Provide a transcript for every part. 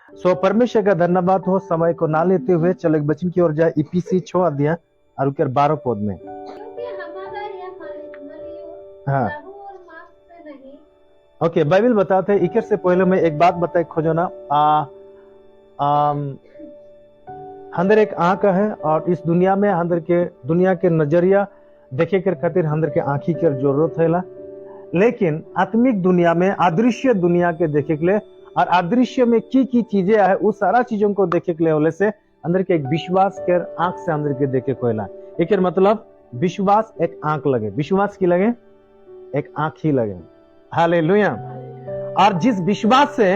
सो परमेश्वर का धन्यवाद हो। समय को ना लेते हुए चलो एक वचन की ओर जाए। इफिसी 6 अध्याय और 12 पद में। क्योंकि हमारा यह मलियो हाँ लहू और मांस से नहीं। ओके, बाइबल बताते हैं। इकर से पहले मैं एक बात बताए खोजो ना। हंदर एक आंख है और इस दुनिया में हंदर के दुनिया के नजरिया देखे कर खातिर हंदर के आंखी की जरूरत है। लेकिन आत्मिक दुनिया में अदृश्य दुनिया के देखे के लिए और अदृश्य में की चीजें है उस सारा चीजों को देखे के लिए होले से अंदर के एक विश्वास के आंख से अंदर के देखे कोयला। एक मतलब विश्वास एक आंख लगे। विश्वास की लगे एक आंख ही लगे। हालेलुया। और जिस विश्वास से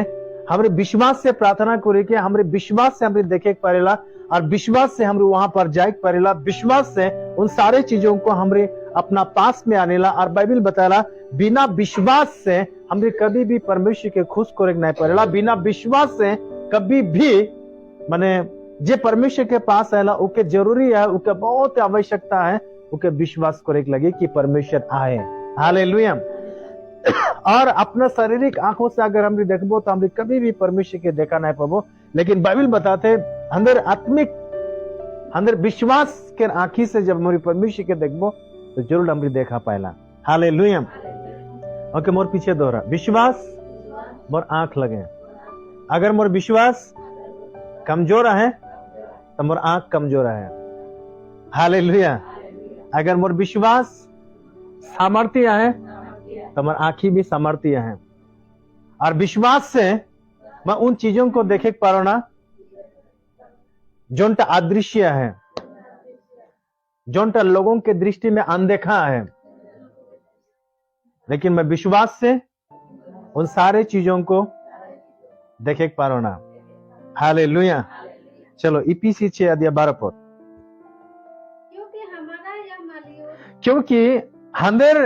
हमरे विश्वास से प्रार्थना करे के हमरे विश्वास से हमरे देखे पड़ेला और विश्वास से हमरे वहां पर जाए पड़ेला। विश्वास से उन सारे चीजों को हमरे अपना पास में आनेला। और बाइबल बताला बिना विश्वास से हमरे कभी भी परमेश्वर के खुश करे नहीं पड़ेला। बिना विश्वास से कभी भी माने जे परमेश्वर के पास आएला उके जरूरी है, उके बहुत आवश्यकता है उके विश्वास करे लगे कि परमेश्वर आए। हालेलुया। और अपना शारीरिक आंखों से अगर हम देखबो तो हम कभी भी परमेश्वर के देखा नहीं पाबो। लेकिन बाइबल बताते अंदर आत्मिक अंदर विश्वास के आंखी से जब हमारी परमेश्वर के देखबो तो जरूर हम देखा पाएला। हालेलुया। ओके, मोर पीछे दोहरा विश्वास मोर आंख लगे। अगर मोर विश्वास कमजोर है तो मोर आंख कमजोर है। हालेलुया। अगर मोर विश्वास सामर्थ्य है तो मोर आंखी भी सामर्थ्य है। और विश्वास से मैं उन चीजों को देखे पा रहा ना जोनटा अदृश्य है, जोनटा लोगों के दृष्टि में अनदेखा है, लेकिन मैं विश्वास से उन सारे चीजों को देखे पा रहा ना। हालेलुया। चलो इफिसी 6 अध्याय 12 पद। क्योंकि हमारा यह मलियो क्योंकि हंदर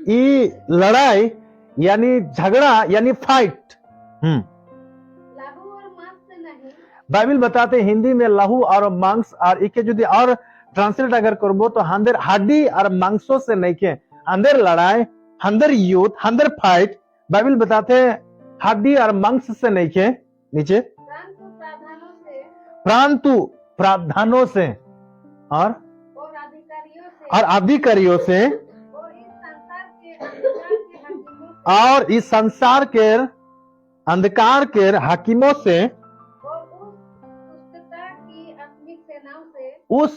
ये लड़ाई यानी झगड़ा यानी फाइट लहू और मांस से नहीं। बाइबल बताते हिंदी में लहू और मांस और इके यदि और ट्रांसलेट अगर करबो तो हंदर हड्डी और मांसों से नहीं के। हंदर लड़ाई हंदर युद्ध हंदर फाइट बाइबल बताते हड्डी और मांस से नहीं के नीचे परंतु प्रावधानों से और अधिकारियों से और इस संसार के अंधकार के हाकिमों से उस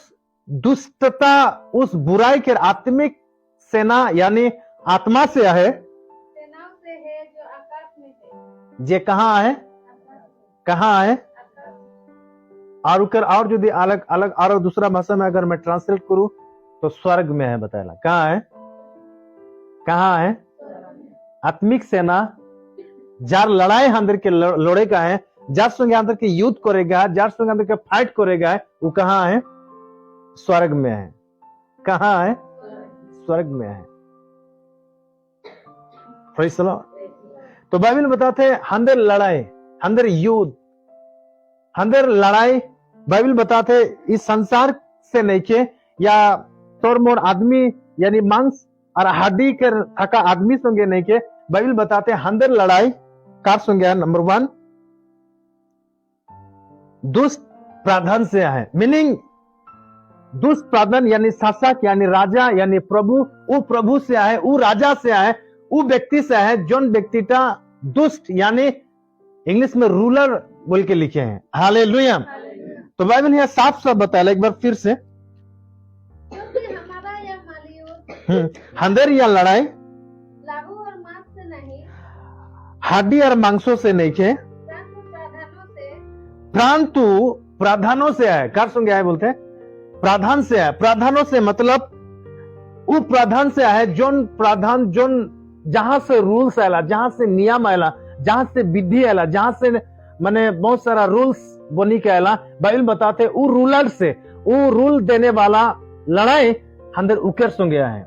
दुष्टता उस बुराई के आत्मिक सेना यानी आत्मा से है जो आकाश में है। जे कहाँ है और यदि अलग अलग और दूसरा भाषा में अगर मैं ट्रांसलेट करूं तो स्वर्ग में है। बताया कहाँ है आत्मिक सेना जार लड़ाई अंदर के लड़े का है, जार संगे अंदर के युद्ध करेगा, जार संगे अंदर के फाइट करेगा, वो कहाँ है? स्वर्ग में है। कहाँ है? स्वर्ग में है। Praise the Lord. तो बाइबल बताते हैं अंदर लड़ाई अंदर युद्ध अंदर लड़ाई बाइबल बताते इस संसार से नहीं के या तोर मोर आदमी यानी मांस और हड्डी के थका आदमी संगे नहीं के। बाइबल बताते अंदर लड़ाई कार संगे नंबर 1 दुष्ट प्राधान से है। मीनिंग दुष्ट प्राधान यानी शासक यानी राजा यानी प्रभु, वो प्रभु से है, वो राजा से है, वो व्यक्ति से है जोन व्यक्तिता दुष्ट यानी इंग्लिश में रूलर बोल के लिखे हैं। हालेलुया। तो बाइबल यहाँ साफ साफ बताया एक बार फिर से अंदर या लड़ाई लहू और मांस से नहीं, हड्डी और मांसों से नहीं के परंतु प्राधानों से है। कार सुन गया है बोलते हैं प्राधान से है। प्राधानों से मतलब वो प्राधान से है जोन प्राधान जोन जहां से रूल्स आयला, जहां से नियम आयला, जहां से विधि आयला, जहां से माने बहुत सारा रूल्स बनी के आयला। बाइबल बताते वो रूलर से वो रूल देने वाला लड़ाई अंदर उकर सुन गया है।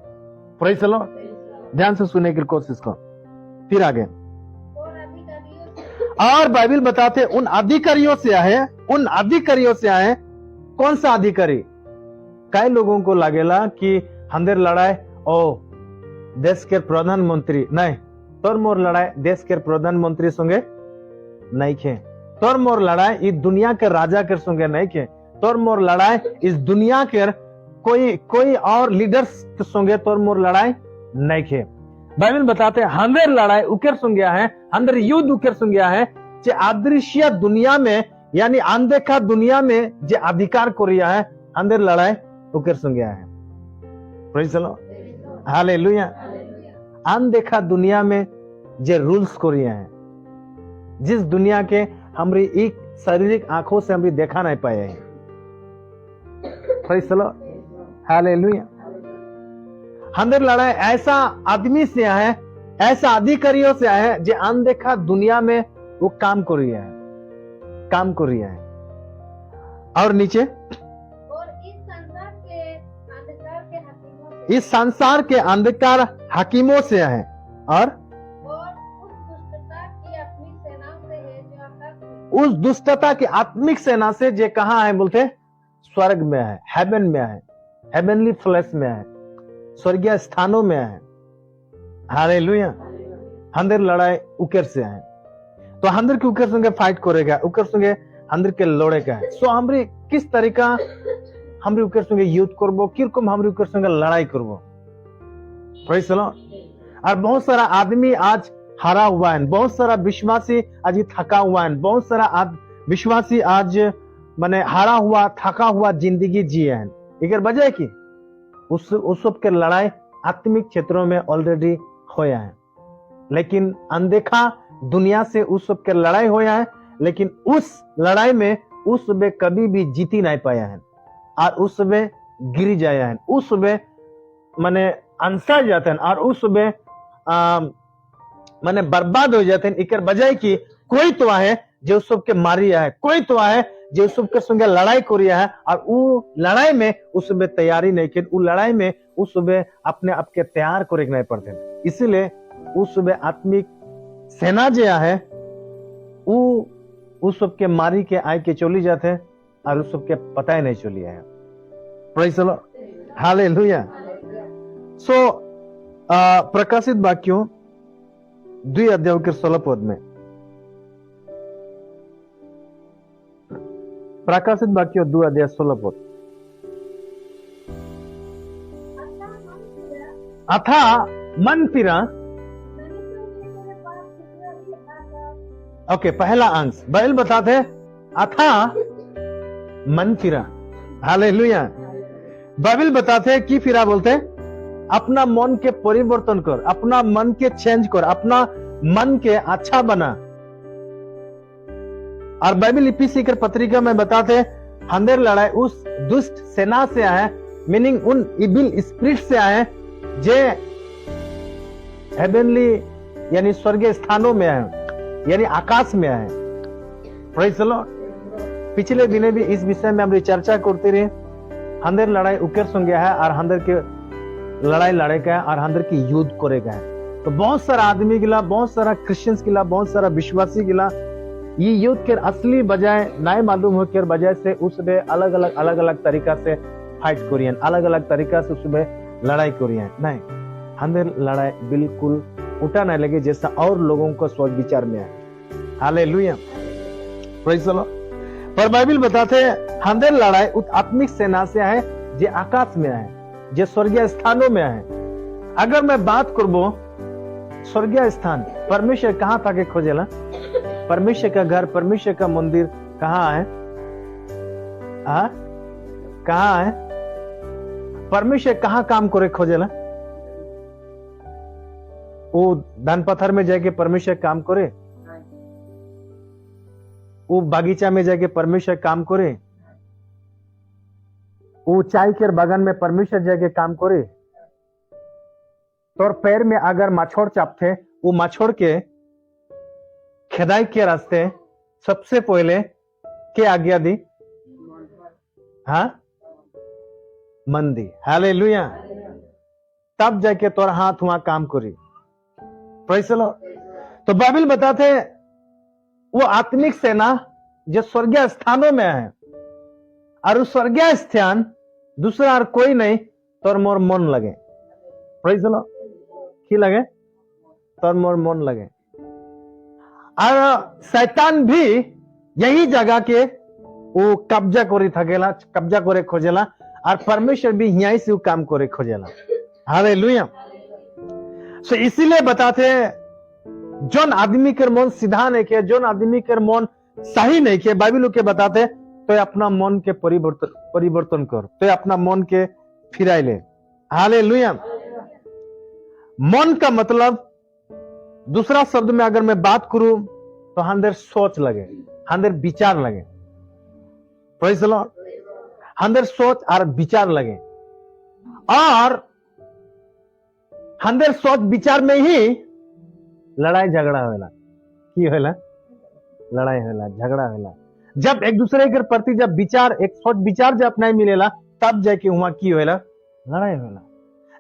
Praise the Lord. ध्यान से सुनने की कोशिश करो। फिर आगे और बाइबल बताते उन अधिकारियों से आए, उन अधिकारियों से आए। कौन सा अधिकारी? कई लोगों को लगेला कि अंदर लड़ाई ओ देश के प्रधानमंत्री नहीं, तोर मोर लड़ाई देश के प्रधानमंत्री संगे नहीं खे। तोर मोर लड़ाई इस दुनिया के राजा के संगे नहीं के, तोर मोर लड़ाई इस दुनिया के कोई और लीडर्स के संगे तोर मोर लड़ाई नहीं के। बाइबल बताते हैं हंदर लड़ाई उकेर संगे है, हंदर युद्ध उकेर संगे है जे अदृश्य दुनिया में यानी अनदेखा दुनिया में जे अधिकार कोरिया है, हंदर लड़ाई उकेर संगे है। Praise the Lord, hallelujah. अनदेखा दुनिया में जे रूल्स कोरिया है, जिस दुनिया के हमारी एक शारीरिक आंखों से हमारी देखा नहीं पाए हैं। Praise the Lord, hallelujah. हंदर लड़ाई ऐसा आदमी से है, ऐसा अधिकारियों से है जो अनदेखा दुनिया में वो काम कर रही है। और नीचे और इस संसार के अंधकार हकीमों से है और उस दुष्टता की आत्मिक सेना से जे कहां है बोलते, स्वर्ग में है, हेवन में है, हेवनली फ्लैश में है, स्वर्गीय स्थानों में है। हालेलुया। हंदर लड़ाई उकेर से है, तो हंदर के उकेर संगे फाइट करेगा, उकेर संगे हंदर के लड़े का है। सो हमरी किस तरीका हमरी उकेर संगे युद्ध करबो, किरकम हमरी उकेर संगे लड़ाई करबो। Praise the Lord. और बहुत सारा आदमी आज हारा हुआ है, बहुत सारा विश्वासी आज थका हुआ है, बहुत सारा विश्वासी आज माने हारा हुआ थका हुआ जिंदगी जिए हैं। इकर वजह की उस सब के लड़ाई आत्मिक क्षेत्रों में ऑलरेडी होया है, लेकिन अनदेखा दुनिया से उस सब के लड़ाई होया है, लेकिन उस लड़ाई में उस सुबह कभी भी जीती नहीं पाया है और उस सुबह गिर जाया है, उस सुबह माने अंसा जाते हैं और उस सुबह माने बर्बाद हो जाते हैं। इकर वजह की कोई तो है जो उस सब के मारिया है, कोई तो है जो उस सब के संगे लड़ाई करिया है और वो लड़ाई में उस सुबह तैयारी नहीं की, वो लड़ाई में उस सुबह अपने आप के तैयार को नहीं पड़ते। इसीलिए उस सुबह आत्मिक सेना जो है वो उस सब के मारी के आय के चली जाते हैं और उस सब के पता ही नहीं चली है। Praise the Lord, hallelujah. So प्रकाशित वाक्यों 2 अध्याय के 16 पद में, प्रकाशित वाक्यों 2 अध्याय 16 पद। अथा मन फिरा। ओके, पहला अंश बाइबल बताते हैं अथा मन फिरा। हालेलुया। बाइबल बताते हैं कि फिरा बोलते हैं अपना मन के परिवर्तन कर, अपना मन के चेंज कर, अपना मन के अच्छा बना। और बाइबल इफिसी के पत्रिका में बताते हैं हंदर लड़ाई उस दुष्ट सेना से आए, मीनिंग उन इविल स्पिरिट से आए जे हेवनली यानी स्वर्गीय स्थानों में आए, यानी आकाश में आए। Praise the Lord. पिछले दिने भी इस विषय में हम चर्चा करते रहे। हंदर लड़ाई उकेर संगे है और हंदर के लड़ाई लड़े का है और हंदर की युद्ध करेगा है। तो बहुत सारा आदमी गिला, बहुत सारा क्रिश्चियंस गिला, बहुत सारा विश्वासी गिला ये युद्ध के असली बजाय नए मालूम हो के बजाय से उसमें अलग अलग तरीका से फाइट करिए, अलग अलग तरीका से उसमें लड़ाई करिए। नहीं, हंदर लड़ाई बिल्कुल उठा नहीं लगे जैसा और लोगों को सोच विचार में है। Hallelujah, praise the Lord. पर बाइबल बताते हैं हंदर लड़ाई उस आत्मिक सेना से है जो आकाश में है, जो स्वर्गीय स्थानों में है। अगर मैं बात करबो स्वर्गीय स्थान, परमेश्वर कहां था के खोजेला? परमेश्वर का घर, परमेश्वर का मंदिर कहां है? कहां है? परमेश्वर कहां काम करे खोजेला? वो दान पत्थर में जाके परमेश्वर काम करे, वो बागीचा में जाके परमेश्वर काम करे, वो चाय के बागान में परमेश्वर जाके काम करे। तो पैर में अगर मछोड़ चापते, वो मछोड़ के खेदाई के रास्ते सबसे पहले के आज्ञा दी? मन दी। हालेलुया। तब जाके तोर हाथ वहां काम करी। Praise the Lord. तो बाइबल बताते हैं वो आत्मिक सेना जो स्वर्गीय स्थानों में है और उस स्वर्गीय स्थान दूसरा और कोई नहीं, तोर मोर मन लगे। Praise the Lord. की लगे? तोर मोर मन लगे। और शैतान भी यही जगह के वो कब्जा करे थकेला, कब्जा करे खोजेला, और परमेश्वर भी यहीं से वो काम करे खोजेला। हालेलुया। सो इसीलिए बताते जोन आदमी के मन सीधा नहीं के, जोन आदमी के मन सही नहीं के, बाइबल के बताते तो अपना मन के परिवर्तन कर, तो अपना मन के फिराई ले। हालेलुया। मन का मतलब दूसरा शब्द में अगर मैं बात करूं तो अंदर सोच लगे, अंदर विचार लगे। Praise the Lord. अंदर सोच और विचार लगे, और अंदर सोच विचार में ही लड़ाई झगड़ा होला। की होला? लड़ाई होला, झगड़ा होला। जब एक दूसरे के प्रति जब विचार, एक सोच विचार जब नहीं मिलेला, तब जाके वहां की होला? लड़ाई होला।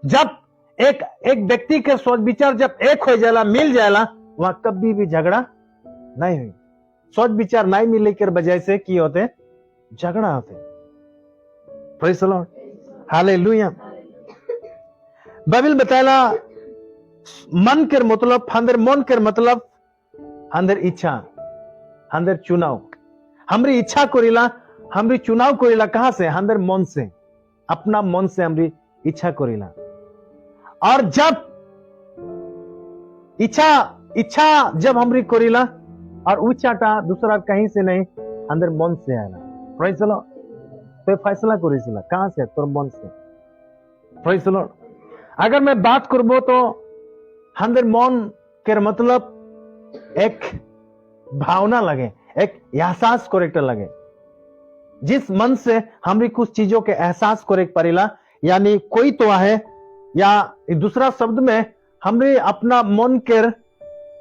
जब एक व्यक्ति के सोच विचार जब एक हो जाला, मिल जाला, वहां कभी भी झगड़ा नहीं हुई। सोच विचार नहीं मिलने की वजह से की होते? झगड़ा होते। Praise the Lord. Hallelujah. Bible बताला मन के मतलब, अंदर मन के मतलब अंदर इच्छा, अंदर चुनाव। हमारी इच्छा करेला, हमारी चुनाव करेला कहां से? अंदर मन से, अपना मन से हमारी इच्छा करेला। और जब इच्छा जब हमारी करेला, और वो इच्छाटा दूसरा कहीं से नहीं, अंदर मन से आएला। Praise the Lord. तो फैसला करेला कहां से? तो मन से। Praise the Lord. अगर मैं बात करबो तो अंदर मन के मतलब एक भावना लगे, एक एहसास करेक्ट लगे। जिस मन से हमारी कुछ चीजों के एहसास करेक्ट पड़ेला, यानी कोई तो है, या दूसरा शब्द में हमारे अपना मन के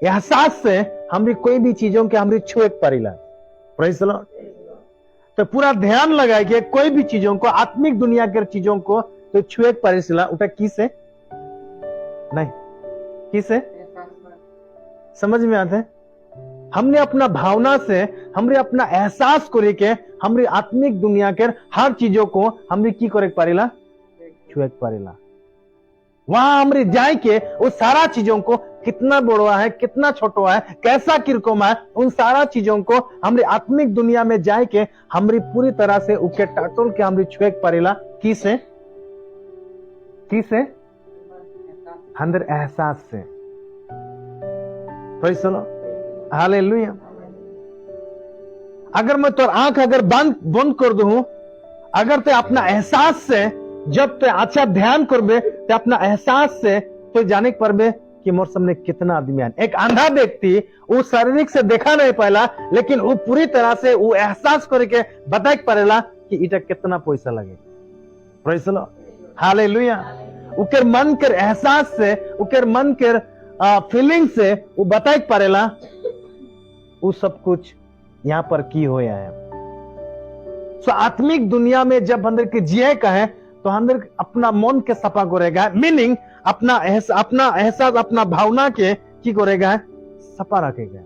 एहसास से हमारी कोई भी चीजों के हमारी छुए पड़ेला। Praise the Lord. तो पूरा ध्यान लगाए कि कोई भी चीजों को, आत्मिक दुनिया के चीजों को तो छुए पड़ेला, उठा किसे नहीं, किसे समझ में आते? हमने अपना भावना से, हमने अपना एहसास करे के हमारी आत्मिक दुनिया के हर चीजों को हमने की करे पड़ेला? छुए पड़ेला। वहां हमरे जाए के उस सारा चीजों को, कितना बड़ा है, कितना छोटा है, कैसा किरकोम है, उन सारा चीजों को हमरे आत्मिक दुनिया में जाए के हमारी पूरी तरह से उके टाटोल के हमारी छुए पड़ेला। किसे? किसे? अंदर एहसास से। Praise the Lord. हालेलुया। अगर मैं तो आंख अगर बंद कर दूं, अगर ते अपना एहसास से जब ते अच्छा ध्यान करबे, ते अपना एहसास से तो जाने परबे कि मोर सामने कितना आदमी है। एक अंधा व्यक्ति वो शारीरिक से देखा नहीं पाला, लेकिन वो पूरी तरह से वो एहसास करके बताए पड़ेला कि इटा कितना पैसा लगे। Praise the Lord. हालेलुया। उकर मन के एहसास से, उकर मन के फीलिंग से वो बताए पड़ेला वो सब कुछ यहां पर की होया है। सो आत्मिक दुनिया में जब अंदर के जिए का है, तो अंदर अपना मन के सफा करेगा, मीनिंग अपना एहसास, अपना भावना के की करेगा? सफा रखेगा।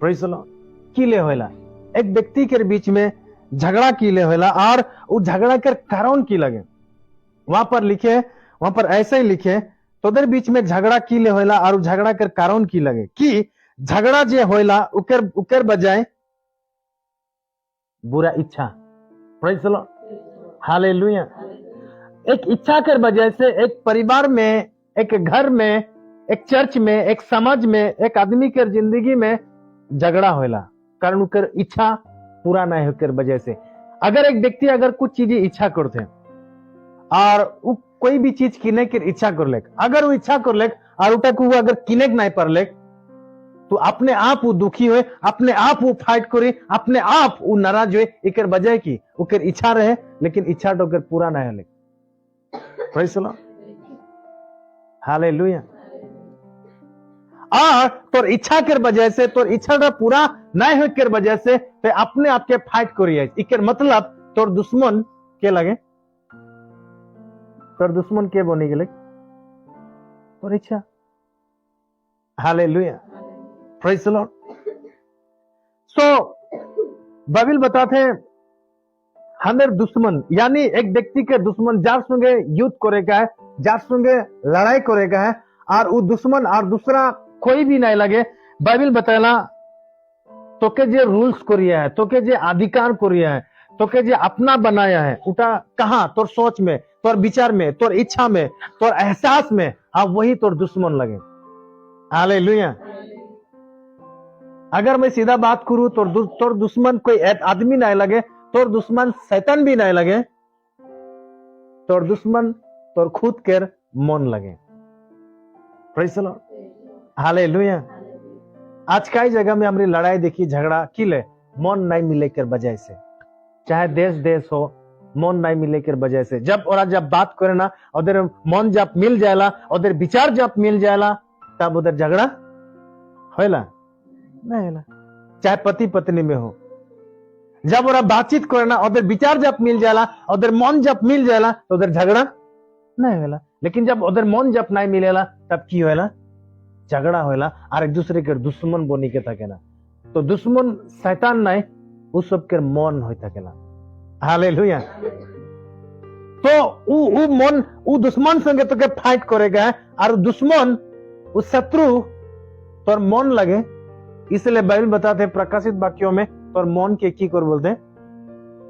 Praise the Lord. की ले होला? एक व्यक्ति के बीच में झगड़ा की ले होला, और वो झगड़ा के कारण की लगे? वहां पर लिखे, वहां पर ऐसे ही लिखे, तो उधर बीच में झगड़ा की ले होला, और झगड़ा के कारण की लगे? कि झगड़ा जे होला उकर बजाय बुरा इच्छा। Praise the Lord. हालेलुया। एक इच्छा के वजह से एक परिवार में, एक घर में, एक चर्च में, एक समाज में, एक आदमी के जिंदगी में झगड़ा होला, कारण उकर इच्छा पूरा नहीं होकर वजह से। अगर एक व्यक्ति अगर कुछ चीजें इच्छा करते और वो कोई भी चीज किने की इच्छा कर ले, अगर वो इच्छा कर ले और उठा को वो अगर किने नहीं पर ले, तो अपने आप वो दुखी हुए, अपने आप वो फाइट करे, अपने आप वो नाराज हुए, एक बजाय की उकर इच्छा रहे, लेकिन इच्छा तो पूरा नहीं होले। Praise the Lord. हालेलुया। और तोर इच्छा के वजह से, तोर इच्छा पूरा नहीं हो के वजह से ते अपने आप के फाइट करिए। इकर मतलब तोर दुश्मन के लगे? तोर दुश्मन के बनी गेले? तोर इच्छा। Hallelujah. Praise the Lord. So Bible बताते हैं हमारे दुश्मन, यानी एक व्यक्ति के दुश्मन जार संगे युद्ध करेगा है, जार संगे लड़ाई करेगा है, और वो दुश्मन और दूसरा कोई भी नहीं लगे। बाइबल बताला তোকে যে রুলস করিয়া है, তোকে যে अधिकार করিয়া है, তোকে যে अपना बनाया है, उटा कहां? तोर सोच में, तोर विचार में, तोर इच्छा में, तोर एहसास में, अब वही तोर दुश्मन लगे। हालेलुया। अगर मैं सीधा बात करूं, तोर दुश्मन कोई आदमी नहीं लगे, तोर दुश्मन शैतान भी नहीं लगे, तोर दुश्मन तोर खुद के मन लगे। Praise the Lord. हालेलुया। आज कई जगह में हमारी लड़ाई देखी, झगड़ा किले मन नहीं मिले के वजह से, चाहे देश देश हो, मन नहीं मिले के वजह से। जब बात करे ना, उधर मन जब मिल जाएला, उधर विचार जब मिल जाएला, तब उधर झगड़ा होला नहीं होला। चाहे पति पत्नी में हो, जब और बातचीत करे ना, उधर विचार जब मिल जाएला, उधर मन जब मिल जाएला, तो उधर झगड़ा नहीं होला। लेकिन जब उधर मन जब नहीं मिलेला, तब की होला? झगड़ा होला और एक दूसरे के दुश्मन बनी के थकेला। तो दुश्मन शैतान नहीं, उस सब के मन हो थकेला। हालेलुया। तो उ मन उ दुश्मन संगे तो के फाइट करेगा, और दुश्मन उस शत्रु तोर मन लगे। इसलिए बाइबल बताते हैं प्रकाशित वाक्यों में, तोर मन के की कर बोलते हैं?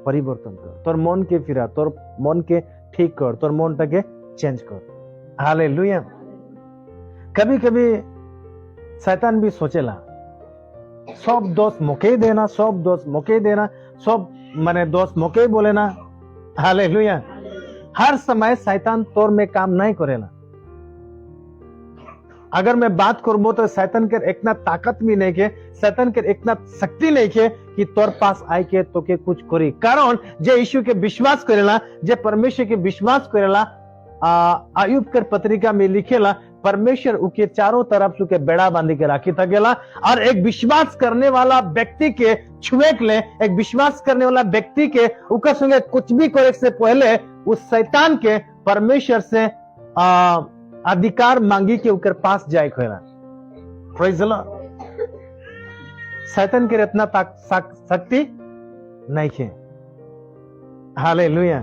परिवर्तन कर, तोर मन के फिरा, तोर मन के ठीक कर, तोर मन के चेंज कर। हालेलुया। कभी कभी शैतान भी सोचेला सब दोस्त मौके देना, सब दोस्त मौके देना, सब माने दोस्त मौके बोले ना। हालेलुया। हर समय शैतान तोर में काम नहीं करेला। अगर मैं बात करूं तो शैतान के इतना ताकत भी नहीं के, शैतान के इतना शक्ति नहीं के कि तोर पास आए के तो के कुछ करी। कारण जे यीशु के विश्वास करेला, जे परमेश्वर के विश्वास करेला, आयुब के पत्रिका में लिखेला, परमेश्वर उके चारों तरफ सुके बेड़ा बांधी के राखी थकेला। और एक विश्वास करने वाला व्यक्ति के छुए के ले, एक विश्वास करने वाला व्यक्ति के उका संगे कुछ भी करे से पहले उस शैतान के परमेश्वर से अधिकार मांगी के उकर पास जाए खोला। Praise the Lord. शैतान के इतना शक्ति नहीं है। हालेलुया।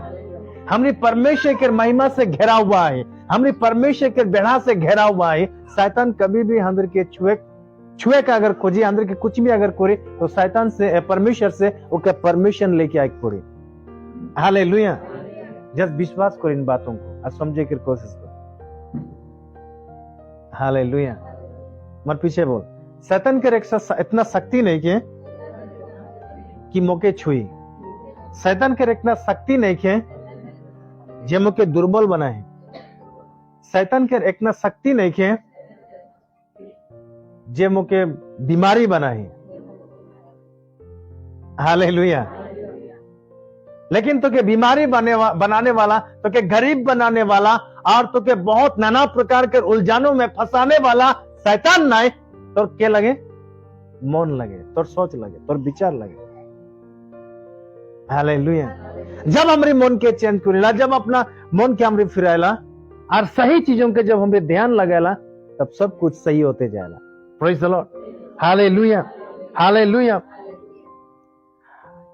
हमने परमेश्वर के महिमा से घेरा हुआ है, हमने परमेश्वर के बेड़ा से घेरा हुआ है। शैतान कभी भी अंदर के छुए का अगर खोजी, अंदर के कुछ भी अगर करे, तो शैतान से परमेश्वर से ओके परमिशन लेके आए पड़े। हालेलुया। जस्ट विश्वास करो इन बातों को और समझे की कोशिश करो। हालेलुया। मत पीछे बोल। शैतान के इतना शक्ति नहीं के कि मौके छुई, शैतान के इतना शक्ति नहीं के जे मुके दुर्बल बनाए, शैतान के इतना शक्ति नहीं के जे मुके बीमारी बनाए। हालेलुया। लेकिन तो के बीमारी बनाने वाला, तो के गरीब बनाने वाला, और तो के बहुत नाना प्रकार के उलझनों में फंसाने वाला शैतान नहीं। तो क्या लगे? मन लगे, तोर सोच लगे, तोर विचार लगे। हालेलुया। जब हमारे मन के चेंज करेला, जब अपना मन के हमरे फिराएला और सही चीजों के जब हमें ध्यान लगाएला, तब सब कुछ सही होते जाएगा। Praise the Lord. Hallelujah. Hallelujah.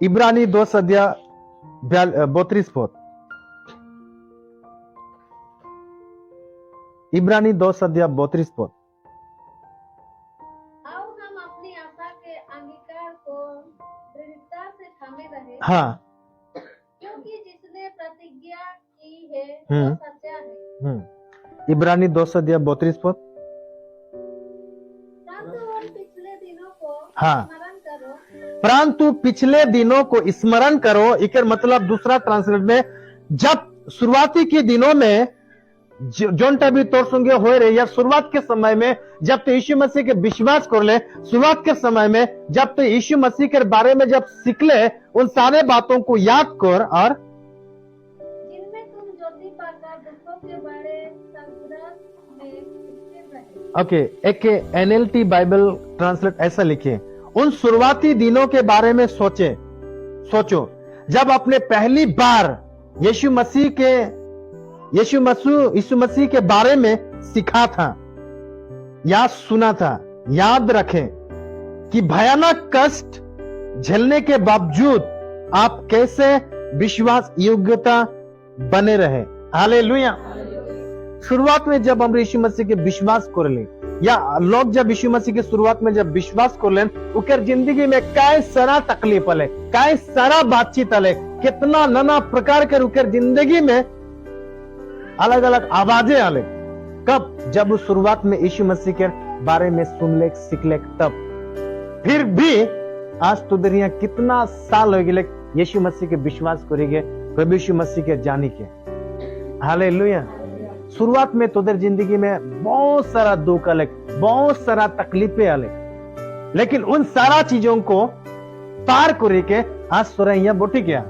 इब्रानी 2:32 पद। इब्रानी 2:32 पद। आओ हम अपनी आशा के अंगीकार को दृढ़ता से थामे रहे। हाँ, क्योंकि जिसने प्रतिज्ञा की है वो सच्चा है। इब्रानी 2:32 पद। परंतु पिछले दिनों को स्मरण करो। इकर मतलब दूसरा ट्रांसलेट में, जब शुरुआती के दिनों में जोनटा भी तोर संगे हो रहे, या शुरुआत के समय में जब तो यीशु मसीह के विश्वास कर ले, शुरुआत के समय में जब तो यीशु मसीह के बारे में जब सीख ले, उन सारे बातों को याद कर, और जिनमें तुम ज्योति पाकर दुखों के बड़े संघर्ष में स्थिर रहे। ओके, एक NLT बाइबल ट्रांसलेट ऐसा लिखे, उन शुरुआती दिनों के बारे में सोचो जब आपने पहली बार यीशु मसीह के बारे में सीखा था या सुना था। याद रखें कि भयानक कष्ट झेलने के बावजूद आप कैसे विश्वास योग्यता बने रहे। हालेलुया। शुरुआत में जब हम यीशु मसीह के विश्वास कर ले, या लोग जब यीशु मसीह की शुरुआत में जब विश्वास कर लें उकर जिंदगी में काय सारा तकलीफ आले, काय सारा बातचीत आले, कितना नाना प्रकार के उकर जिंदगी में अलग अलग आवाजें आले। कब? जब उस शुरुआत में यीशु मसीह के बारे में सुन ले सीख ले तब। फिर भी आज तो दुनिया कितना साल हो गए यीशु मसीह के विश्वास करेंगे, प्रभु यीशु मसीह के जानी के। हालेलुया। शुरुआत में तोदर जिंदगी में बहुत सारा दुख आले, बहुत सारा तकलीफें आले, लेकिन उन सारा चीजों को पार करे के आज सोरैया बोटी गया।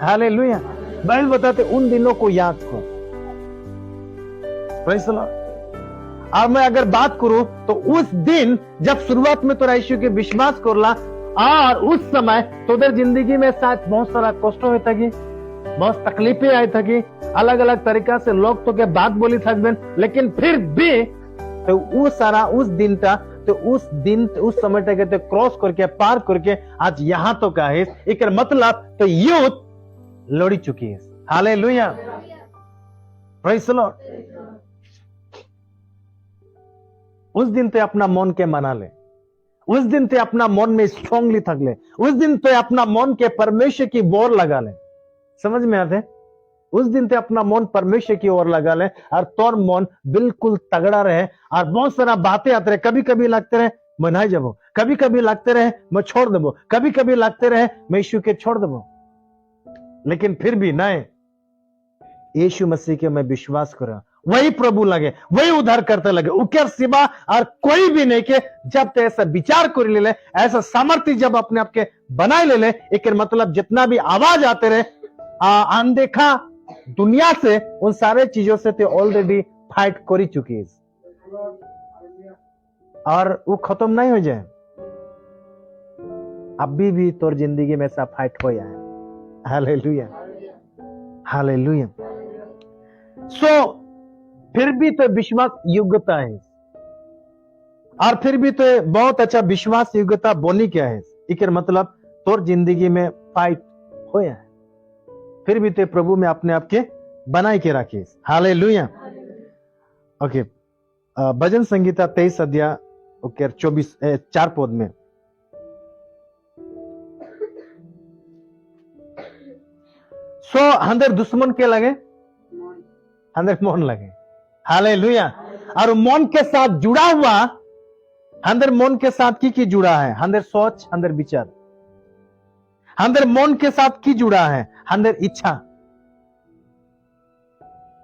हालेलुया। बाइबल बताते उन दिनों को याद करो। Praise the Lord. और मैं अगर बात करूं तो उस दिन जब शुरुआत में तो यीशु के विश्वास करला और उस समय तोदर जिंदगी में शायद बहुत सारा कष्ट होता कि बहुत तकलीफें आई था कि अलग अलग तरीका से लोग तो के बात बोली थकबेन, लेकिन फिर भी तो उस सारा उस दिन था तो उस दिन उस समय तक तो क्रॉस करके पार करके आज यहां तो का है। एक मतलब तो युद्ध लड़ी चुकी है। हालेलुया। Praise the Lord. उस दिन तो अपना मन के मना ले, उस दिन तो अपना मन में स्ट्रांगली थक ले, उस दिन तो अपना मन के परमेश्वर की बोर लगा ले। समझ में आते? उस दिन ते अपना मन परमेश्वर की ओर लगा ले और तोर मन बिल्कुल तगड़ा रहे और बहुत सारा बातें आते रहे। कभी कभी लगते रहे मैं नहीं जाबो, कभी कभी लगते रहे मैं छोड़ देबो, कभी कभी लगते रहे मैं यीशु के छोड़ देबो, लेकिन फिर भी नहीं, यीशु मसीह के मैं विश्वास करा, वही प्रभु लगे, वही उद्धार करते लगे, उके सिवा और कोई भी नहीं के। जब ते ऐसा विचार कर ले, ऐसा सामर्थ्य जब अपने आप के बनाए ले, एक मतलब जितना भी आवाज आते रहे अनदेखा दुनिया से, उन सारे चीजों से ते ऑलरेडी फाइट करी चुकी है और वो खत्म नहीं हो जाए। अभी भी तोर जिंदगी में ऐसा फाइट हो जाए। Hallelujah, hallelujah. सो फिर भी तो विश्वास योग्यता है और फिर भी तो बहुत अच्छा विश्वास योग्यता बोनी क्या है। एक मतलब तोर जिंदगी में फाइट हो जाए, फिर भी तो प्रभु में अपने आप के बनाए के रखे। हालेलुया। ओके, भजन संगीता 23 अध्याय 4 पद में सो अंदर दुश्मन के लगे, अंदर मन लगे। हालेलुया। और मन के साथ जुड़ा हुआ, अंदर मन के साथ की जुड़ा है, अंदर सोच, अंदर विचार, अंदर मन के साथ की जुड़ा है, अंदर इच्छा,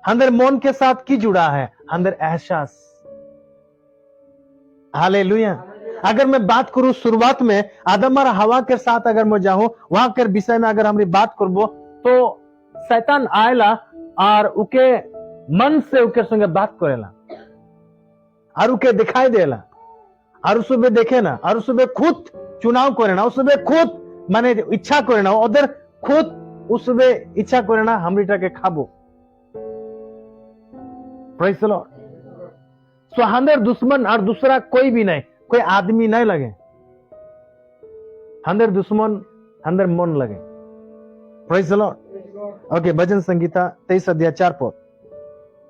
अंदर मन के साथ की जुड़ा है, अंदर एहसास। हालेलुया। अगर मैं बात करूं शुरुआत में आदम और हवा के साथ अगर मैं जाऊं वहां के विषय में अगर हमारी बात करबो तो शैतान आयला और उके मन से उके संगे बात करेला और उके दिखाई देला और उसबे देखे ना और उसबे खुद चुनाव करे ना, उसबे खुद माने इच्छा करे ना, उधर खुद उसबे इच्छा करे ना हमरीटा के खाबो। Praise the Lord. सो अंदर दुश्मन और दूसरा कोई भी नहीं, कोई आदमी नहीं लगे, अंदर दुश्मन, अंदर मन लगे। Praise the Lord. ओके, भजन संगीता 23 अध्याय 4 पद।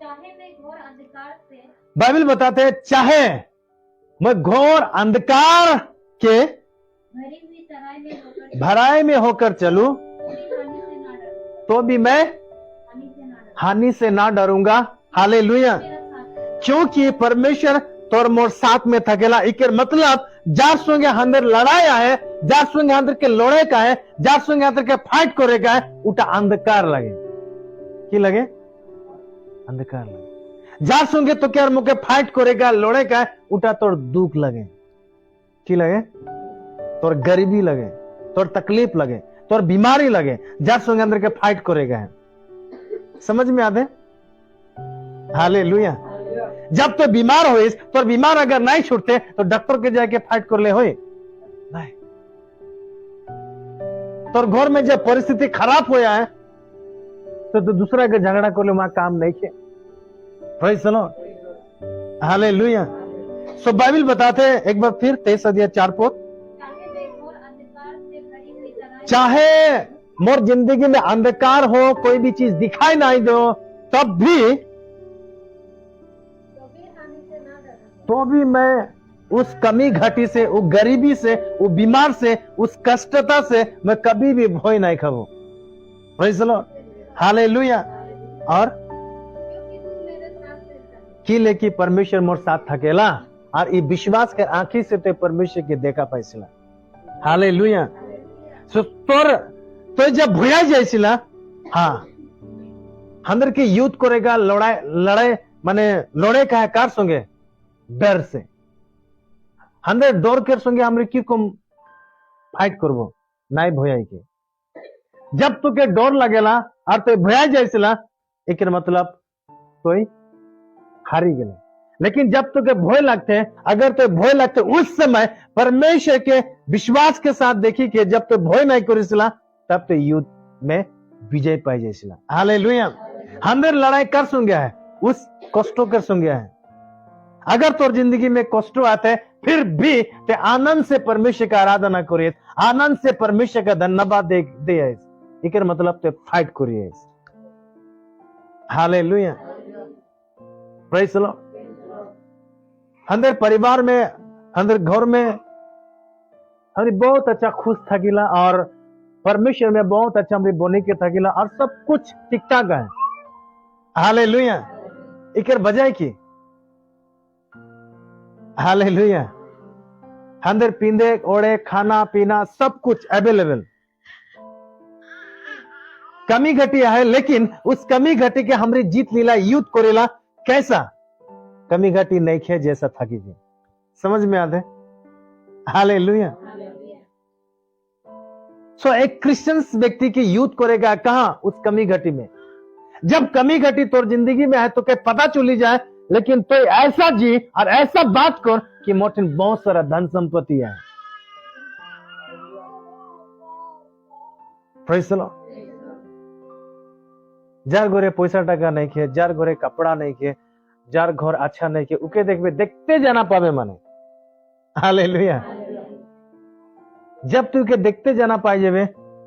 चाहे मैं घोर अंधकार से, बाइबल बताते हैं चाहे मैं घोर अंधकार के भराई में होकर चलूं तो भी मैं हानि से ना डरूंगा। हालेलुया। क्योंकि परमेश्वर तोर मोर साथ में थकेला। एक मतलब जार संगे अंदर लड़ाया है, जार संगे अंदर के लड़े का है, जार संगे अंदर के फाइट करे का है, उटा अंधकार लगे। की लगे? अंधकार लगे। जार संगे तो क्या मुके फाइट करेगा, लड़े का है, उटा तोर दुख लगे। की लगे? तोर गरीबी लगे, तोर तकलीफ लगे, तोर बीमारी लगे, जार संगे अंदर के फाइट करेगा है। समझ में आते? हालेलुया। जब तो बीमार हो तो बीमार अगर नहीं छूटते तो डॉक्टर के जाके फाइट कर ले होए नहीं। तो घर में जब परिस्थिति खराब होया है तो दूसरा के झगड़ा कर ले, वहां काम नहीं किया। Praise the Lord. Hallelujah. So Bible बताते हैं एक बार फिर 23 अध्याय 4 पद। चाहे मोर जिंदगी में अंधकार हो, कोई भी चीज दिखाई नहीं दो, तब भी तो भी मैं उस कमी घटी से, वो गरीबी से, वो बीमार से, उस कष्टता से मैं कभी भी भय नहीं खाऊं। Praise the Lord, hallelujah. और क्योंकि तू मेरे साथ रहता की लेकी परमेश्वर मोर साथ थकेला, और ये विश्वास के आंखी से ते परमेश्वर के देखा पाइसिला। हालेलुया। सो तोर तो जब भुया जाइसिला, हाँ अंदर के युद्ध करेगा, लड़ाई माने लड़े का है कार संगे, डर से। अंदर डर के संगे हमरे की कम फाइट करबो, नाई भुयाई के। जब तुके डर लगेला और तो भुया जाइसिला, एक मतलब तो हारी गेले। लेकिन जब तुके भय लगते हैं, अगर तो भय लगते उस समय परमेश्वर के विश्वास के साथ देखी कि जब तो भय नहीं करिसिला, तब तो युद्ध में विजय पाई जाइसिला। हालेलुया। हमने लड़ाई कर सुन गया है, उस कष्टों कर सुन गया है। अगर तोर जिंदगी में कष्टों आते हैं, फिर भी ते आनंद से परमेश्वर का आराधना करिए, आनंद से परमेश्वर का धन्यवाद दे। एक मतलब ते फाइट करिए। Hallelujah, praise the Lord. अंदर परिवार में, अंदर घर में हमारी बहुत अच्छा खुश थकीला, और परमेश्वर में बहुत अच्छा हमारी बोने के थकीला, और सब कुछ ठीक ठाक है। हालेलुया। एक बजाय की हालेलुया। अंदर पींदे ओढ़े, खाना पीना सब कुछ अवेलेबल। कमी घटी है, लेकिन उस कमी घटी के हमरी जीत लीला, युद्ध करेला। कैसा कमी घटी नहीं खे जैसा थकी थी। समझ में आते? हालेलुया। सो एक क्रिश्चियन व्यक्ति की युद्ध करेगा कहां? उस कमी घटी में। जब कमी घटी तोर जिंदगी में है तो क्या पता चली जाए, लेकिन तो ऐसा जी और ऐसा बात कर कि मोटिन बहुत सारा धन संपत्ति है। Praise the Lord. जार घरे पैसा टका नहीं खे, जार घरे कपड़ा नहीं खे, जार घर अच्छा नहीं खे, उके देखते जाना पावे माने। हालेलुया। जब तू के देखते जाना पाए जावे,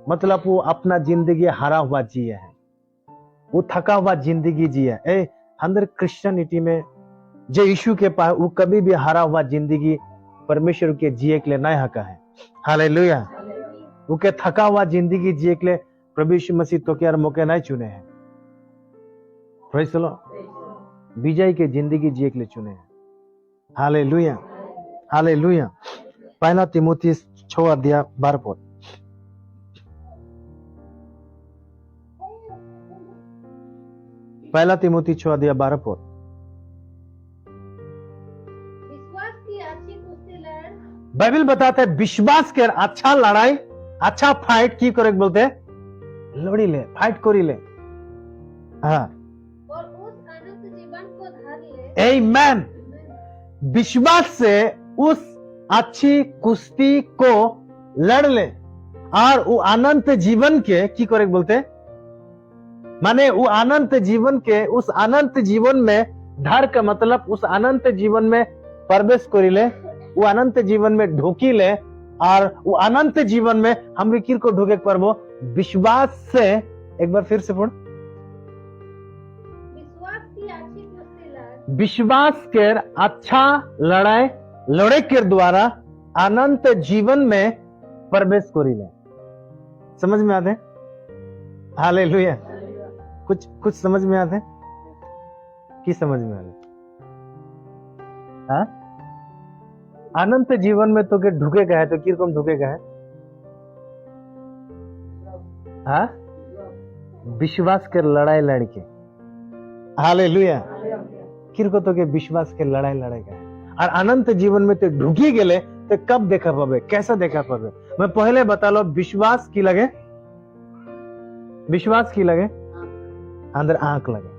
मतलब वो अपना जिंदगी हारा हुआ जिया है, वो थका हुआ जिंदगी जिया। अंदर क्रिश्चियनिटी में जो यीशु के पास, वो कभी भी हारा हुआ जिंदगी परमेश्वर के जिए के लिए नहीं हका है। हालेलुया। वो के थका हुआ जिंदगी जिए के लिए प्रभु यीशु मसीह तो के मौके नहीं चुने हैं। Praise the Lord. विजय के जिंदगी जिए के लिए चुने हैं। Hallelujah, hallelujah. पहला तीमुथी 6 अध्याय 12 पद। पहला तीमुथी 6 अध्याय 12 पद। विश्वास की अच्छी कुश्ती लड़, बाइबल बताता है विश्वास के अच्छा लड़ाई, अच्छा फाइट की करे बोलते हैं, लड़ी ले, फाइट करी ले। हाँ, और उस अनंत जीवन को धार ले। आमीन। विश्वास से उस अच्छी कुश्ती को लड़ ले, और वो अनंत जीवन के की करे बोलते हैं, माने वो अनंत जीवन के, उस अनंत जीवन में धर का मतलब उस अनंत जीवन में प्रवेश करी ले, वो अनंत जीवन में ढोकी ले, और वो अनंत जीवन में हम किर को ढोके परबो विश्वास से। एक बार फिर से पढ़। विश्वास की अच्छी कुश्ती लड़, विश्वास के अच्छा लड़ाई लड़े के द्वारा अनंत जीवन में प्रवेश करी ले। समझ में आते? हालेलुया। कुछ समझ में आते? की समझ में आते? हाँ, अनंत जीवन में तो के ढुके का है, तो किरकम ढुके का है? हाँ, विश्वास के लड़ाई लड़के। हालेलुया। किरको तो के विश्वास के लड़ाई लड़ेगा है, और अनंत जीवन में तो ढुकी गेले तो कब देखा पावे, कैसा देखा पावे? मैं पहले बता लो, विश्वास की लगे, विश्वास की लगे अंदर आंख लगे,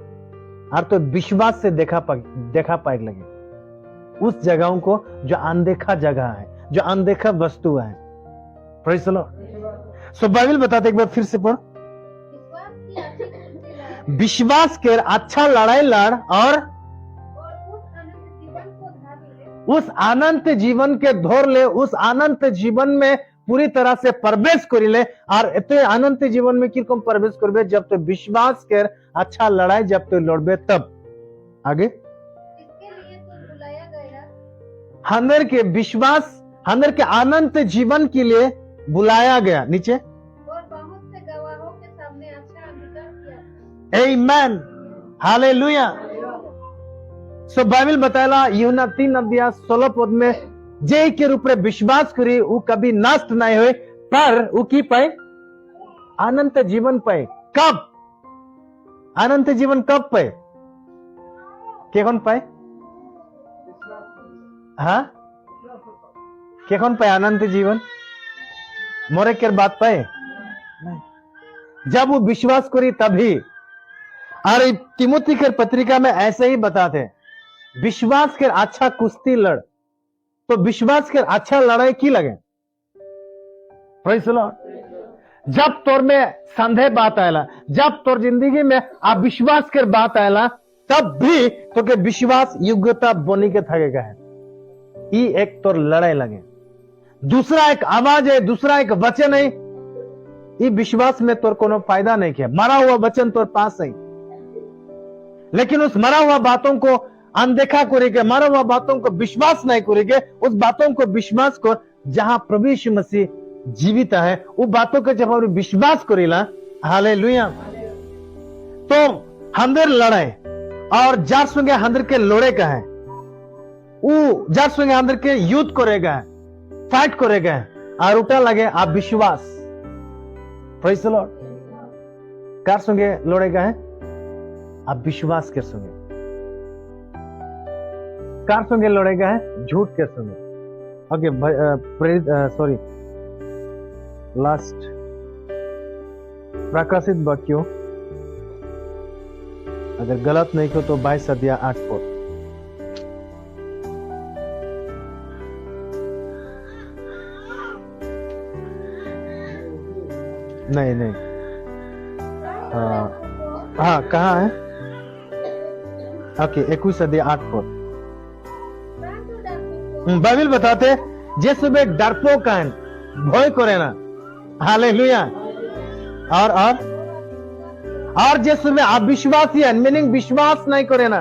और तो विश्वास से देखा पाए लगे उस जगहों को जो अनदेखा जगह है, जो अनदेखा वस्तु है। Praise the Lord. So Bible बताते, एक बार फिर से पढ़। विश्वास की अच्छी कुश्ती लड़, विश्वास के अच्छा लड़ाई लड़, और उस अनंत जीवन को धार ले। उस अनंत जीवन के धोर ले, उस अनंत जीवन में पूरी तरह से प्रवेश कर ले। और इतने अनंत जीवन में किरकम प्रवेश करबे? जब तो विश्वास के अच्छा लड़ाई जब तो लड़बे तब। आगे, इसके लिए तो बुलाया गया अंदर के विश्वास, अंदर के अनंत जीवन के लिए बुलाया गया। नीचे और बहुत से गवाहों के सामने अच्छा अंगीकार किया। आमेन, हालेलुया। सो बाइबल बताएला यूहन्ना 3:16 में, जे के रूप में विश्वास करी वो कभी नष्ट नहीं हुए, पर वो की पाए? अनंत जीवन पाए। कब? अनंत जीवन कब पाए? के कौन पाए? हाँ, के कौन पाए अनंत जीवन? मोरे के बात पाए नहीं। जब वो विश्वास करी तभी। और तिमोथी के पत्रिका में ऐसे ही बताते हैं, विश्वास के अच्छा कुश्ती लड़। तो विश्वास के अच्छा लड़ाई की लगे? Praise the Lord. जब तोर में संदेह बात आयला, जब तोर जिंदगी में अविश्वास के बात आयला, तब भी तो के विश्वास योग्यता बनी के थकेगा है। ये एक तोर लड़ाई लगे। दूसरा एक आवाज है, दूसरा एक वचन है, ये विश्वास में तोर कोनो फायदा नहीं किया। मरा हुआ वचन तोर पास है, लेकिन उस मरा हुआ बातों को अनदेखा करेंगे, मरा हुआ बातों को विश्वास नहीं करेंगे, उस बातों को विश्वास कर जहां प्रभु यीशु मसीह जीवित है, वो बातों को जब हम विश्वास करेला, हालेलुया, तो हंदर लड़ाई और जार संगे हंदर के लोड़े का है, वो जार संगे हंदर के युद्ध करेगा, फाइट करेगा, और उठा लगे आप विश्वास। Praise the Lord. कार संगे लोड़ेगा है? आप विश्वास के संगे। कार संगे लड़ेगा है? झूठ के संगे। ओके, सॉरी, लास्ट प्रकाशित वाक्यों, अगर गलत नहीं हो तो 22:8। नहीं, हाँ, कहाँ है? ओके, 21:8। बाइबल बताते जैसे में डरपोक है, भय करे ना, हालेलुया। और जैसे में अविश्वासी है, मीनिंग विश्वास नहीं करे ना,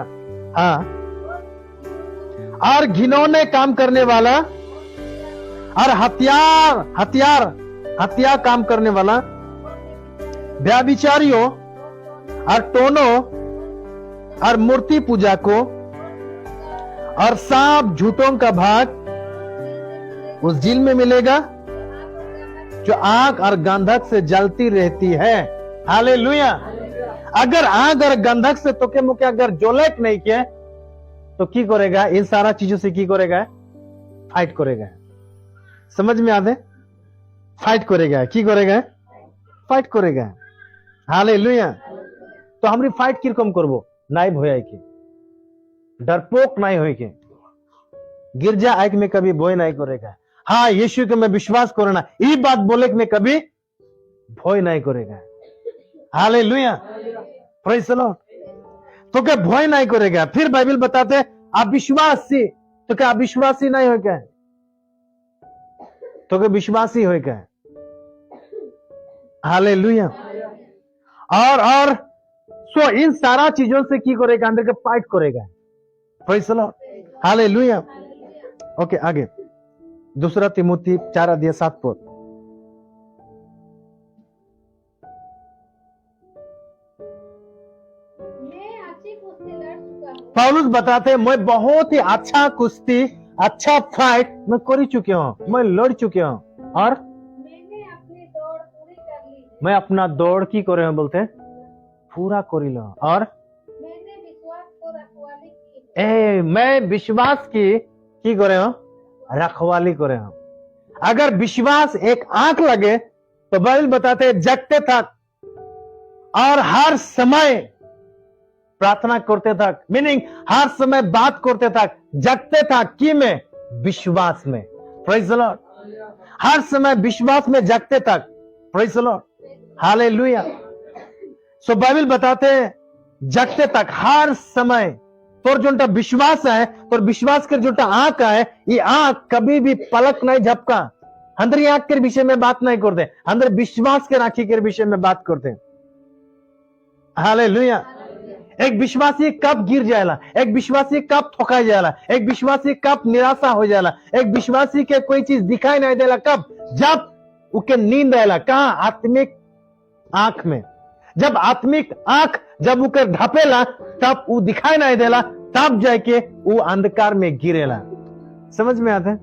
हाँ, और घिनौने काम करने वाला, और हथियार काम करने वाला, व्यभिचारियों और टोनो और मूर्ति पूजा को और सांप झूठों का भाग उस झील में मिलेगा जो आग और गंधक से जलती रहती है। हालेलुया। अगर आग और गंधक से तोके मुके अगर जोलेक नहीं किया तो की करेगा? इन सारा चीजों से की करेगा? फाइट करेगा। समझ में आते? फाइट करेगा। की करेगा? फाइट करेगा। हालेलुया। तो हमारी फाइट किरकम करबो? नाई भोया की, डरपोक नहीं होई के, गिरजा आइक में कभी भोय नहीं करेगा। हाँ, यीशु के मैं विश्वास करना, ये बात बोले कि मैं कभी भोय नहीं करेगा। Hallelujah, praise the Lord. तो क्या भोय नहीं करेगा? फिर बाइबल बताते अविश्वासी, तो क्या अविश्वासी नहीं हो क्या? तो क्या विश्वासी हो क्या? हालेलुया। और सो इन सारा चीजों से की करेगा? अंदर के फाइट करेगा। Praise the Lord. Hallelujah. Okay, आगे दूसरा तिमोथी 4:7। पौलुस बताते हैं मैं बहुत ही अच्छा कुश्ती, अच्छा फाइट मैं कर चुके हूं, मैं लड़ चुके हूं, और मैंने अपनी दौड़ पूरी कर ली है। मैं अपना दौड़ की करे हैं बोलते हैं पूरा कर लो, और मैंने विश्वास को रखवाली की है। मैं विश्वास की करे हूं? रखवाली करे हूं। अगर विश्वास एक आंख लगे तो बाइबल बताते हैं जगते तक और हर समय प्रार्थना करते तक, मीनिंग हर समय बात करते तक, जगते तक की में? विश्वास में। Praise the Lord. हर समय विश्वास में जगते तक। Praise the Lord. Hallelujah. So Bible बताते हैं जगते तक, हर समय तोर जोटा विश्वास है, तोर विश्वास कर जोटा आंख है, ये आंख कभी भी पलक नहीं झपका। अंदर आंख के विषय में बात नहीं करते, अंदर विश्वास के आंखी के विषय में बात करते। हालेलुया। एक विश्वासी कब गिर जाएला, एक विश्वासी कब ठोका जाएला, एक विश्वासी कब निराशा हो जाएला, एक विश्वासी के कोई चीज दिखाई नहीं देला कब, जब उके नींद आएला, कहा आत्मिक आंख में। जब आत्मिक आंख जब उके ढपेला तब वो दिखाई नहीं देला, तब जाके वो अंधकार में गिरेला। समझ में आता है?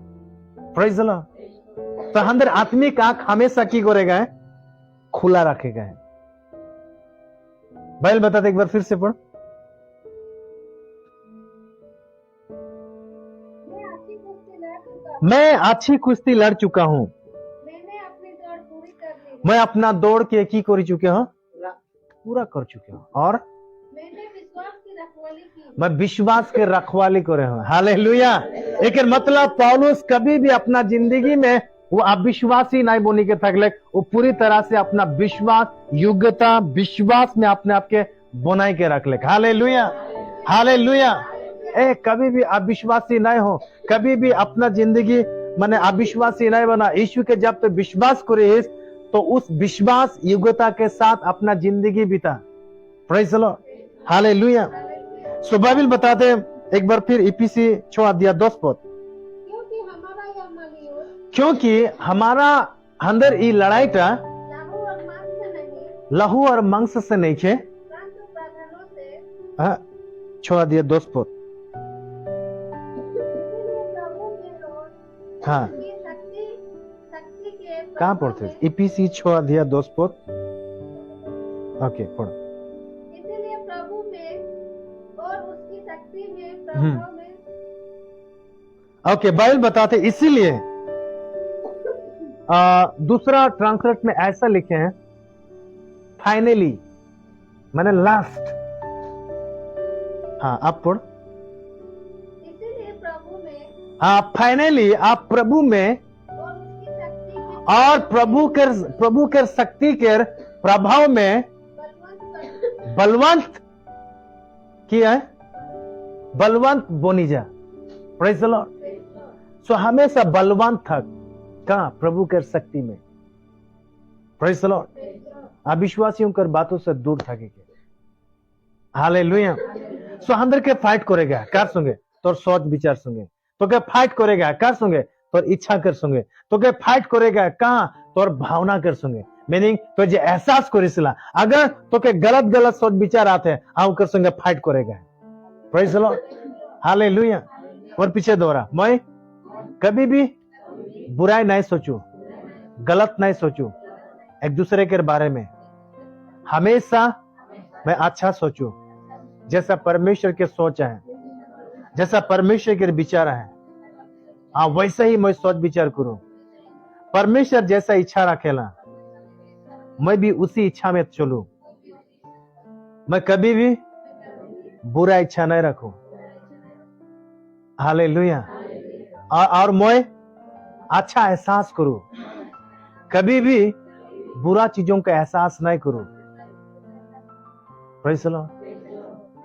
Praise the Lord. तो अंदर आत्मिक आंख हमेशा की करेगा है, खुला रखेगा है। बाइबल बताते एक बार फिर से पढ़। मैं अच्छी कुश्ती लड़ चुका हूं, मैंने अपनी दौड़ पूरी कर ली, मैं अपना दौड़ के की कर चुका हूं, पूरा कर चुका हूं, और मैंने विश्वास की रखवाली की। मैं विश्वास के रखवाली करे हूं। हालेलुया। एक मतलब पौलुस कभी भी अपना जिंदगी में वो अविश्वासी नहीं बनी के थकले, वो पूरी तरह से अपना विश्वास, योग्यता, विश्वास में अपने आप के बनाई के रख ले। Hallelujah, hallelujah. कभी भी अविश्वासी नहीं हो, कभी भी अपना जिंदगी मैंने अविश्वासी नहीं बना। यीशु के जब तो विश्वास करे तो उस विश्वास योग्यता के साथ अपना जिंदगी बिता। Praise the Lord, hallelujah. So Bible बताते हैं एक बार फिर इफिसी 6:10 क्योंकि हमारा अंदर ये लड़ाई टा लहू और मांस से नहीं है, 6:10 हाँ कहाँ पढ़ते? इफिसी 6:10 ओके पढ़ो। इसीलिए प्रभु में और उसकी शक्ति में, प्रभाव में। ओके बाइबल बताते इसीलिए दूसरा ट्रांसलेट में ऐसा लिखे हैं, फाइनली मैंने लास्ट। हाँ आप पढ़। इसीलिए प्रभु में हाँ फाइनली आप प्रभु में और उसकी शक्ति के और प्रभु के शक्ति के प्रभाव में बलवंत किया है, बलवंत बनी जा। Praise the Lord. सो हमेशा बलवंत था कहां? प्रभु के शक्ति में। Praise the Lord. अविश्वासियों कर बातों से दूर थकेगे। हालेलुया। सो अंदर के फाइट करेगा कर संगे तोर सोच विचार संगे, तो के फाइट करेगा कर संगे तोर इच्छा कर संगे, तो के फाइट करेगा कहां? तोर भावना कर संगे। मीनिंग तो जे एहसास करिसला अगर तो के गलत सोच विचार आते हैं आउ कर संगे फाइट करेगा। Praise the Lord, hallelujah. और पीछे दोहरा, मैं कभी भी बुराई नहीं सोचू, गलत नहीं सोचू एक दूसरे के बारे में, हमेशा मैं अच्छा सोचू, जैसा परमेश्वर के सोच है, जैसा परमेश्वर के विचार है, हाँ वैसे ही मैं सोच विचार करूं। परमेश्वर जैसा इच्छा रखेला मैं भी उसी इच्छा में चलूं। मैं कभी भी बुरा इच्छा नहीं रखूं। हालेलुया। और मैं अच्छा एहसास करूं, कभी भी बुरा चीजों का एहसास नहीं करूं। Praise the Lord.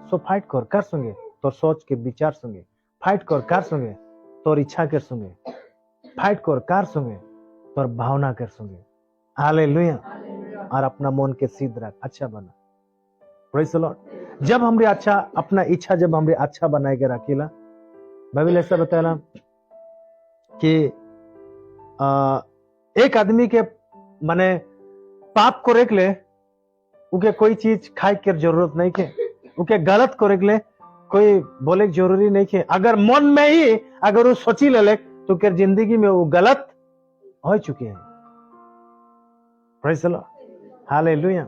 So fight कर संगे तो सोच के विचार संगे, फाइट कर संगे तो इच्छा कर संगे, फाइट कर संगे तो भावना कर संगे। हालेलुया। और अपना मन के सिद्ध रख, अच्छा बना। Praise the Lord. जब हमरे अच्छा अपना इच्छा जब हमरे अच्छा बनाए के रखीला, बाइबल ऐसा बताया कि एक आदमी के माने पाप को रेख ले उके कोई चीज खाए के जरूरत नहीं के, उके गलत को रेख ले कोई बोले जरूरी नहीं के। अगर मन में ही अगर वो सोची ले तो के जिंदगी में वो गलत हो चुके हैं। Praise the Lord, hallelujah.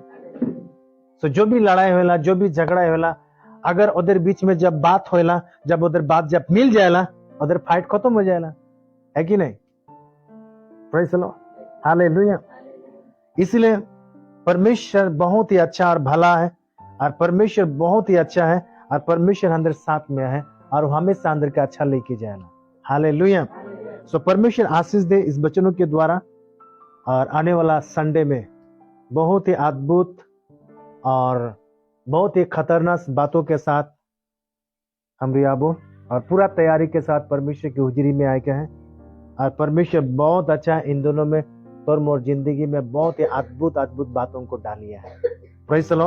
So जो भी लड़ाई होला, जो भी झगड़ा होला, अगर उधर बीच में जब बात होला, जब उधर बात जब मिल जाएला, उधर फाइट खत्म हो जाएला, है कि नहीं? Praise the Lord, hallelujah. इसलिए परमेश्वर बहुत ही अच्छा और भला है, और परमेश्वर बहुत ही अच्छा है, और परमेश्वर अंदर साथ में है, और वो हमेशा अंदर का अच्छा लेके जाएगा। हालेलुया। सो परमेश्वर आशीष दे इस वचनों के द्वारा, और आने वाला संडे में बहुत ही अद्भुत और बहुत ही खतरनाक बातों के साथ हम रियाबो और पूरा तैयारी के साथ परमेश्वर की हुजरी में आए के हैं। और परमेश्वर बहुत अच्छा है, इन दोनों में तोर मोर जिंदगी में बहुत ही अद्भुत बातों को डालिया है। Praise the Lord.